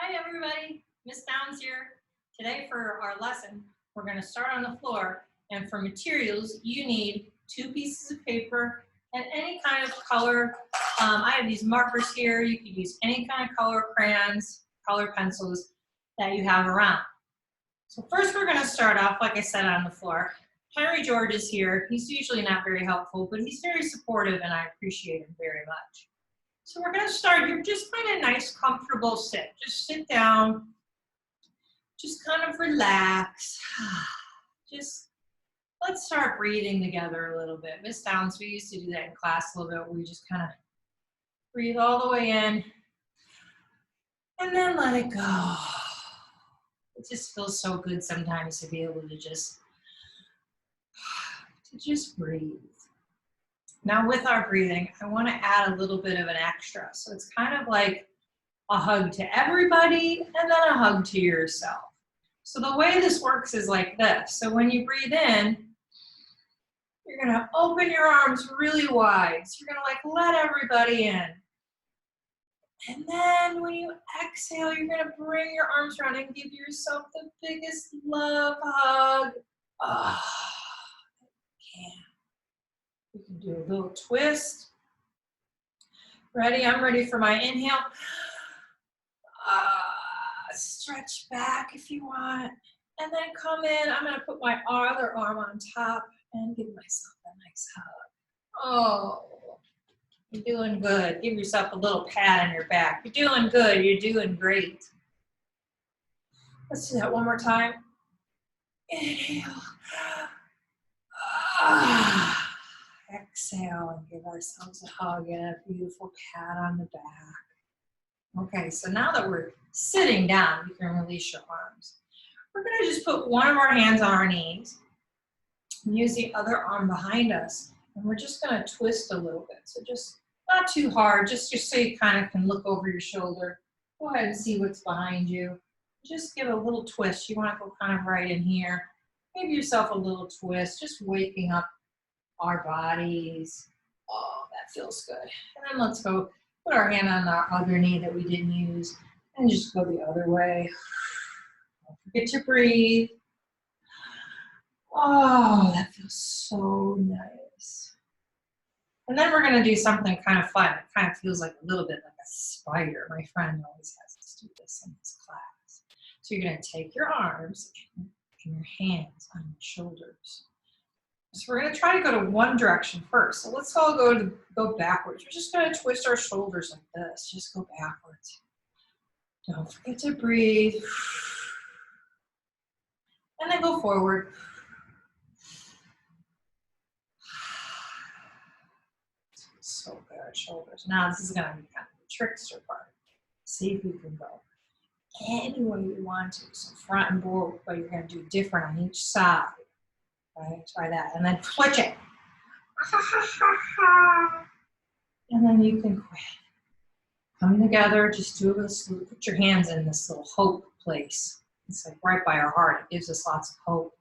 Hi everybody, Miss Downs here. Today for our lesson, we're going to start on the floor, and for materials, you need 2 pieces of paper and any kind of color. I have these markers here. You can use any kind of color crayons, color pencils that you have around. So first we're going to start off, like I said, on the floor. Henry George is here. He's usually not very helpful, but he's very supportive and I appreciate him very much. So we're going to start, you're just find a nice comfortable sit. Just sit down, just kind of relax. Just let's start breathing together a little bit. Miss Downs, we used to do that in class a little bit. We just kind of breathe all the way in and then let it go. It just feels so good sometimes to be able to just breathe. Now with our breathing, I want to add a little bit of an extra. So it's kind of like a hug to everybody and then a hug to yourself. So the way this works is like this. So when you breathe in, you're going to open your arms really wide. So you're going to like let everybody in. And then when you exhale, you're going to bring your arms around and give yourself the biggest love hug. Oh, you can. You can do a little twist. Ready? I'm ready for my inhale. Stretch back if you want. And then come in. I'm going to put my other arm on top and give myself a nice hug. Oh, you're doing good. Give yourself a little pat on your back. You're doing good. You're doing great. Let's do that one more time. Inhale. Exhale and give ourselves a hug and a beautiful pat on the back. Okay, so now that we're sitting down, you can release your arms. We're going to just put one of our hands on our knees and use the other arm behind us. And we're just going to twist a little bit. So just not too hard, just so you kind of can look over your shoulder. Go ahead and see what's behind you. Just give a little twist. You want to go kind of right in here. Give yourself a little twist, just waking up our bodies. Oh, that feels good. And then let's go put our hand on our other knee that we didn't use and just go the other way. Don't forget to breathe. Oh, that feels so nice. And then we're going to do something kind of fun. It kind of feels like a little bit like a spider. My friend always has us do this in his class. So you're going to take your arms and your hands on your shoulders. So we're going to try to go to one direction first. So let's all go backwards. We're just going to twist our shoulders like this. Just go backwards. Don't forget to breathe. And then go forward. So good, our shoulders. Now this is going to be kind of the trickster part. See if you can go any way you want to. So front and back, but you're going to do different on each side. Right, try that, and then switch it. And then you can quit. Come together, just do this, put your hands in this little hope place. It's like right by our heart. It gives us lots of hope.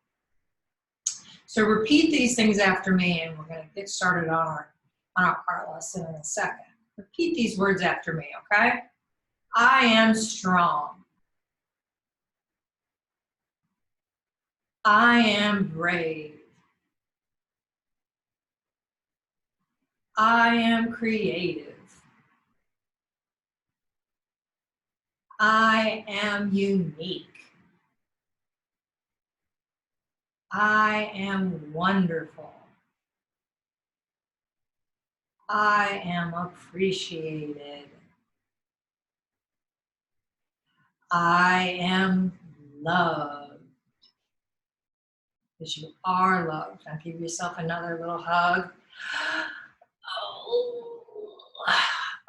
So repeat these things after me, and we're going to get started on our lesson in a second. Repeat these words after me, okay? I am strong. I am brave. I am creative. I am unique. I am wonderful. I am appreciated. I am loved. Because you are loved. Now give yourself another little hug. Oh.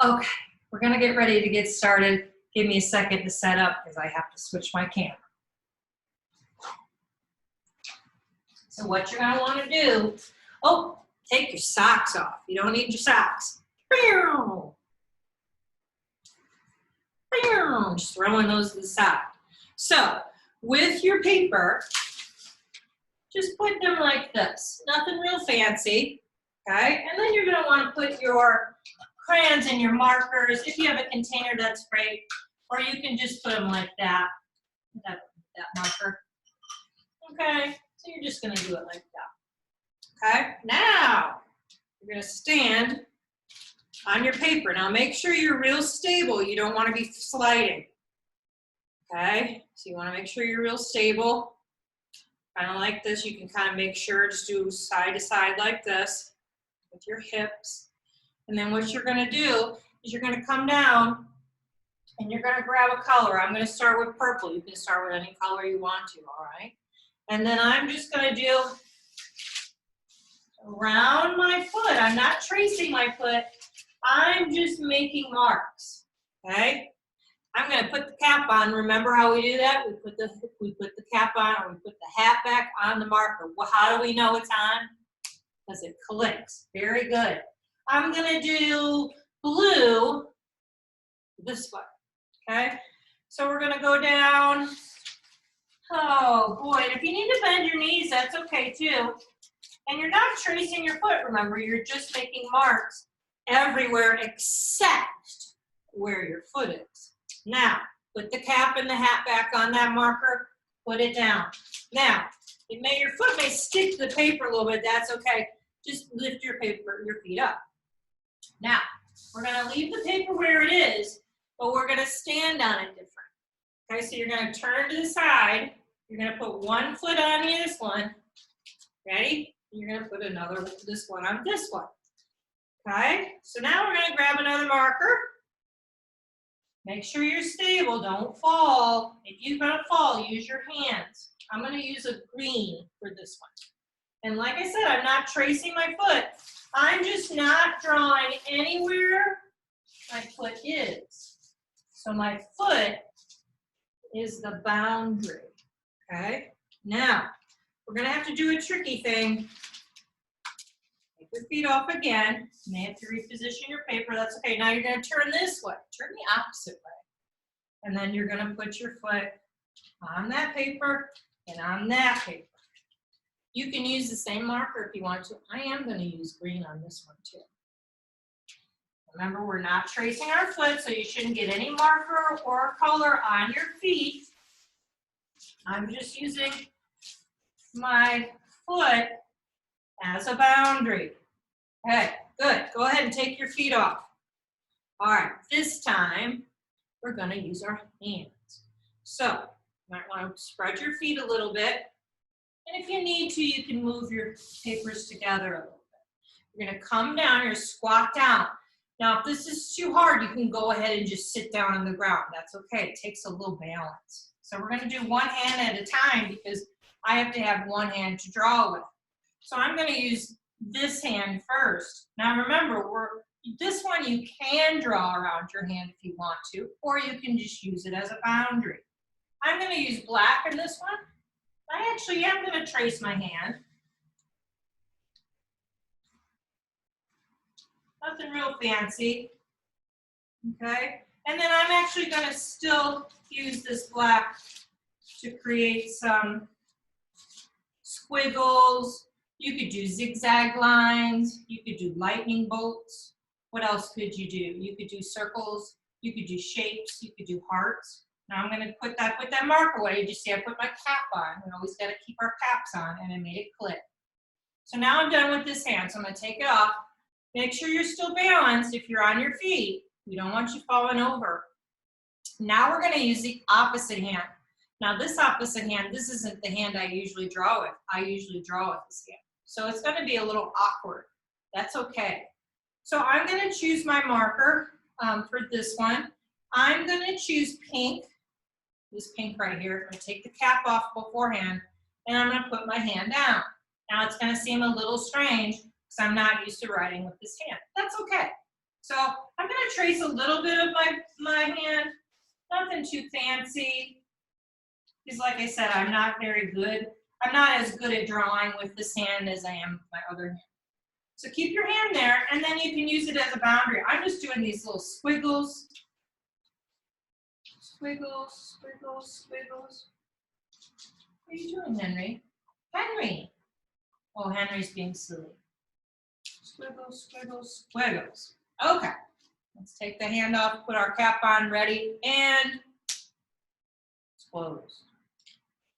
Okay, we're going to get ready to get started. Give me a second to set up because I have to switch my camera. So what you're going to want to do, take your socks off. You don't need your socks. Just throwing those to the side. So with your paper, just put them like this. Nothing real fancy, okay? And then you're going to want to put your crayons and your markers. If you have a container, that's great. Or you can just put them like that marker. Okay, so you're just gonna do it like that. Okay, now you're gonna stand on your paper. Now make sure you're real stable. You don't wanna be sliding. Okay, so you wanna make sure you're real stable. Kind of like this. You can kind of make sure, just do side to side like this with your hips. And then what you're gonna do is you're gonna come down and you're gonna grab a color. I'm gonna start with purple. You can start with any color you want to, all right? And then I'm just gonna do around my foot. I'm not tracing my foot. I'm just making marks, okay? I'm gonna put the cap on. Remember how we do that? We put the cap on, or we put the hat back on the marker. Well, how do we know it's on? Because it clicks. Very good. I'm gonna do blue this way, okay? So we're gonna go down. Oh boy, and if you need to bend your knees, that's okay too. And you're not tracing your foot, remember, you're just making marks everywhere except where your foot is. Now, put the cap and the hat back on that marker, put it down. Now, your foot may stick to the paper a little bit, that's okay. Just lift your feet up. Now, we're gonna leave the paper where it is, but we're gonna stand on it different. Okay, so you're gonna turn to the side, you're gonna put one foot on this one. Ready? You're gonna put this one on this one. Okay, so now we're gonna grab another marker. Make sure you're stable, don't fall. If you're gonna fall, use your hands. I'm gonna use a green for this one. And like I said, I'm not tracing my foot. I'm just not drawing anywhere my foot is. So my foot is the boundary, okay? Now, we're gonna have to do a tricky thing. Take your feet off again. You may have to reposition your paper, that's okay. Now you're gonna turn this way, turn the opposite way. And then you're gonna put your foot on that paper and on that paper. You can use the same marker if you want to. I am gonna use green on this one too. Remember, we're not tracing our foot, so you shouldn't get any marker or color on your feet. I'm just using my foot as a boundary. Okay, good. Go ahead and take your feet off. All right, this time we're gonna use our hands. So you might want to spread your feet a little bit. And if you need to, you can move your papers together a little bit. You're gonna come down, you're squat down. Now, if this is too hard, you can go ahead and just sit down on the ground. That's okay, it takes a little balance. So we're gonna do one hand at a time because I have to have one hand to draw with. So I'm gonna use this hand first. Now remember, this one you can draw around your hand if you want to, or you can just use it as a boundary. I'm gonna use black in this one. I actually am gonna trace my hand. Nothing real fancy, okay? And then I'm actually gonna still use this black to create some squiggles. You could do zigzag lines. You could do lightning bolts. What else could you do? You could do circles. You could do shapes. You could do hearts. Now I'm gonna put that mark away. You see I put my cap on. We always gotta keep our caps on, and I made it click. So now I'm done with this hand, so I'm gonna take it off. Make sure you're still balanced if you're on your feet. We don't want you falling over. Now we're gonna use the opposite hand. Now this opposite hand, this isn't the hand I usually draw with. I usually draw with this hand. So it's gonna be a little awkward. That's okay. So I'm gonna choose my marker for this one. I'm gonna choose pink, this pink right here. I'm gonna take the cap off beforehand, and I'm gonna put my hand down. Now it's gonna seem a little strange because I'm not used to writing with this hand. That's okay. So I'm gonna trace a little bit of my hand, nothing too fancy. Because like I said, I'm not as good at drawing with this hand as I am with my other hand. So keep your hand there, and then you can use it as a boundary. I'm just doing these little squiggles. Squiggles, squiggles, squiggles. What are you doing, Henry? Henry! Oh, Henry's being silly. Squiggles, squiggles, squiggles. Okay. Let's take the hand off, put our cap on, ready, and close.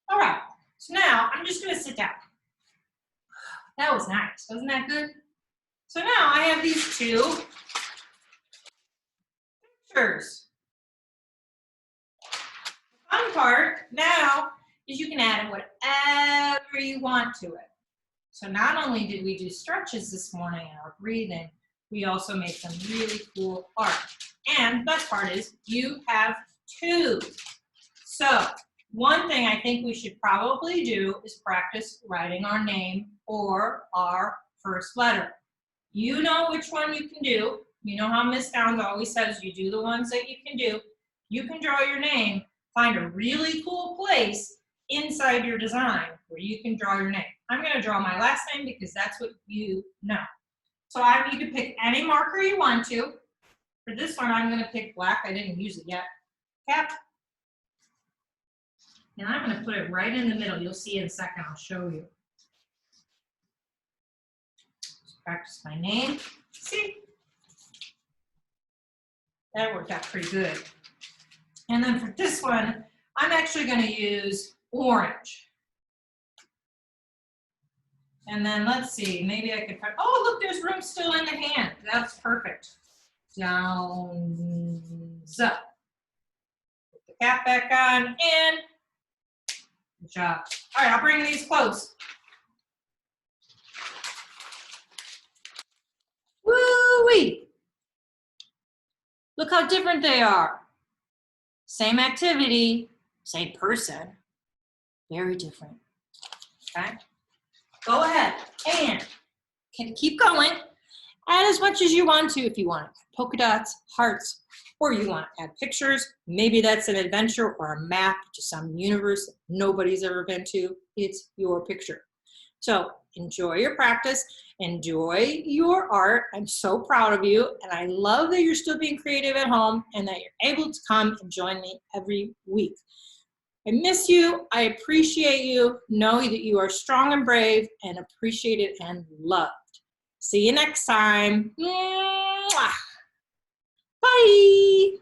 All right, so now I'm just gonna sit down. That was nice, wasn't that good? So now I have these two pictures. The fun part now is you can add whatever you want to it. So not only did we do stretches this morning and our breathing, we also made some really cool art. And the best part is you have two. So one thing I think we should probably do is practice writing our name or our first letter. You know which one you can do. You know how Miss Downs always says you do the ones that you can do. You can draw your name. Find a really cool place inside your design where you can draw your name. I'm going to draw my last name because that's what you know. So you can pick any marker you want to. For this one, I'm going to pick black. I didn't use it yet. Cap. And I'm going to put it right in the middle. You'll see in a second. I'll show you. Just practice my name. See? That worked out pretty good. And then for this one, I'm actually going to use orange. And then let's see, maybe I could find, oh, look, there's room still in the hand. That's perfect. Downs up. Put the cap back on and good job. All right, I'll bring these close. Woo-wee. Look how different they are. Same activity, same person, very different, okay? Go ahead and can keep going. Add as much as you want to if you want. Polka dots, hearts, or you want to add pictures. Maybe that's an adventure or a map to some universe that nobody's ever been to. It's your picture. So enjoy your practice. Enjoy your art. I'm so proud of you. And I love that you're still being creative at home and that you're able to come and join me every week. I miss you. I appreciate you. Know that you are strong and brave and appreciated and loved. See you next time. Mwah. Bye.